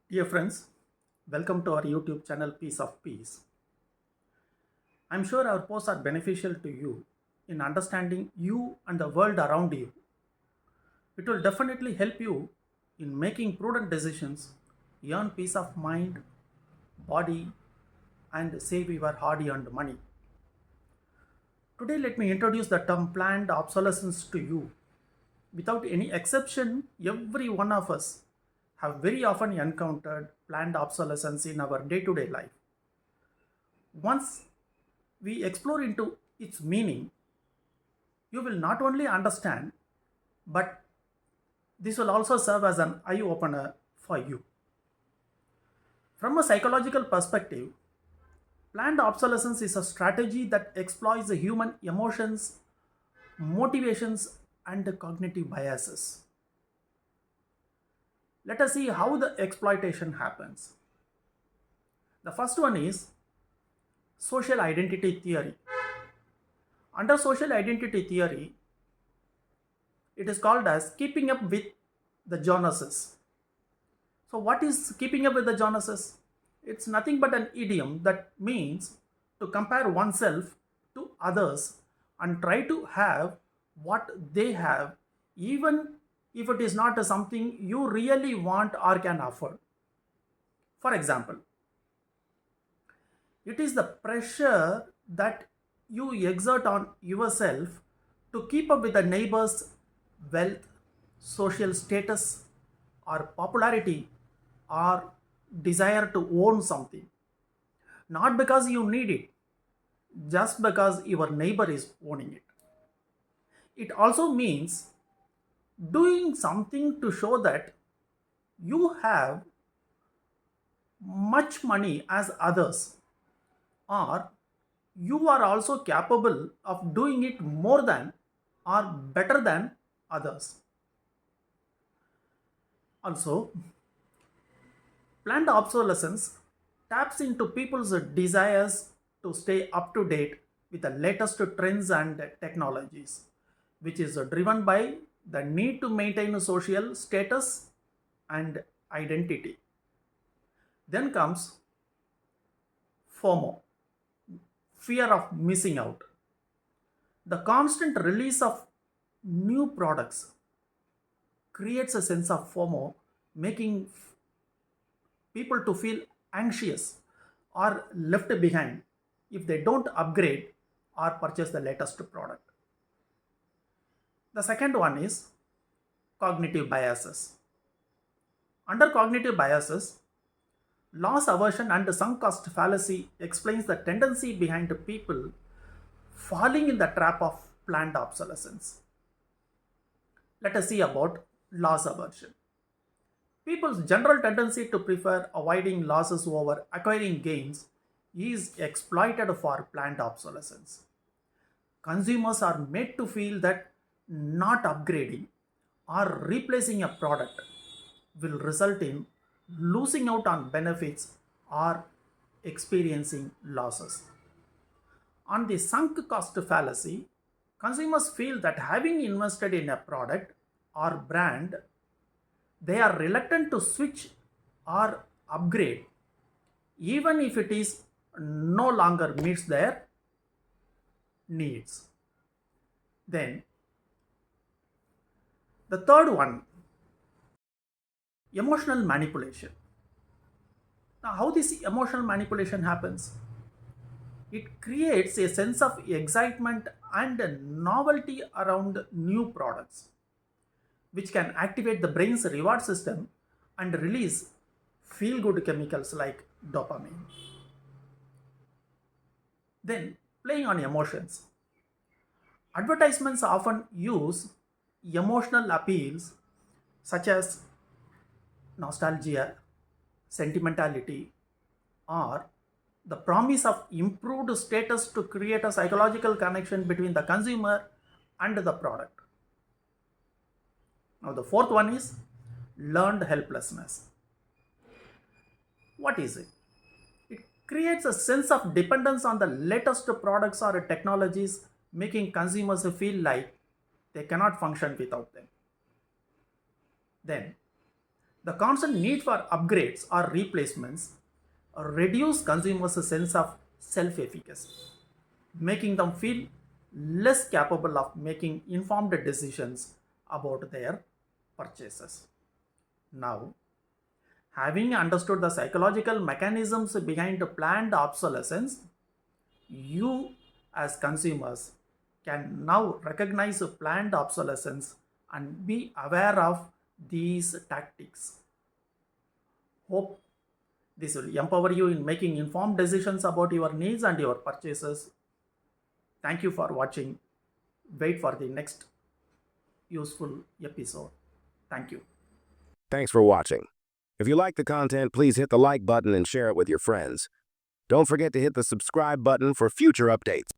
Dear friends, welcome to our YouTube channel Piece of Peace. I'm sure our posts are beneficial to you in understanding you and the world around you. It will definitely help you in making prudent decisions, earn peace of mind, body, and save your hard earned money. Today, let me introduce the term planned obsolescence to you. Without any exception, every one of us have very often encountered planned obsolescence in our day-to-day life. Once we explore into its meaning, you will not only understand, but this will also serve as an eye opener for you. From a psychological perspective, planned obsolescence is a strategy that exploits the human emotions, motivations, and cognitive biases. Let us see how the exploitation happens. The first one is social identity theory. Under social identity theory, it is called as keeping up with the Joneses. So, what is keeping up with the Joneses? It's nothing but an idiom that means to compare oneself to others and try to have what they have, even if it is not something you really want or can afford. For example, it is the pressure that you exert on yourself to keep up with the neighbor's wealth, social status, or popularity, or desire to own something. Not because you need it, just because your neighbor is owning it. It also means doing something to show that you have much money as others, or you are also capable of doing it more than or better than others. Also, planned obsolescence taps into people's desires to stay up to date with the latest trends and technologies, which is driven by the need to maintain social status and identity. Then comes FOMO, fear of missing out. The constant release of new products creates a sense of FOMO, making people to feel anxious or left behind if they don't upgrade or purchase the latest product. The second one is cognitive biases. Under cognitive biases, loss aversion and sunk cost fallacy explains the tendency behind people falling in the trap of planned obsolescence. Let us see about loss aversion. People's general tendency to prefer avoiding losses over acquiring gains is exploited for planned obsolescence. Consumers are made to feel that not upgrading or replacing a product will result in losing out on benefits or experiencing losses. On the sunk cost fallacy, consumers feel that having invested in a product or brand, they are reluctant to switch or upgrade even if it is no longer meets their needs. Then the third one, emotional manipulation. Now, how this emotional manipulation happens? It creates a sense of excitement and novelty around new products, which can activate the brain's reward system and release feel good chemicals like dopamine. Then, playing on emotions. Advertisements often use emotional appeals such as nostalgia, sentimentality, or the promise of improved status to create a psychological connection between the consumer and the product. Now, the fourth one is learned helplessness. What is it? It creates a sense of dependence on the latest products or technologies, making consumers feel like they cannot function without them. Then, The constant need for upgrades or replacements reduce consumers' sense of self-efficacy, making them feel less capable of making informed decisions about their purchases. Now, having understood the psychological mechanisms behind planned obsolescence, you as consumers can now recognize planned obsolescence and be aware of these tactics. Hope this will empower you in making informed decisions about your needs and your purchases. Thank you for watching. Wait for the next useful episode. Thank you. Thanks for watching. If you like the content, please hit the like button and share it with your friends. Don't forget to hit the subscribe button for future updates.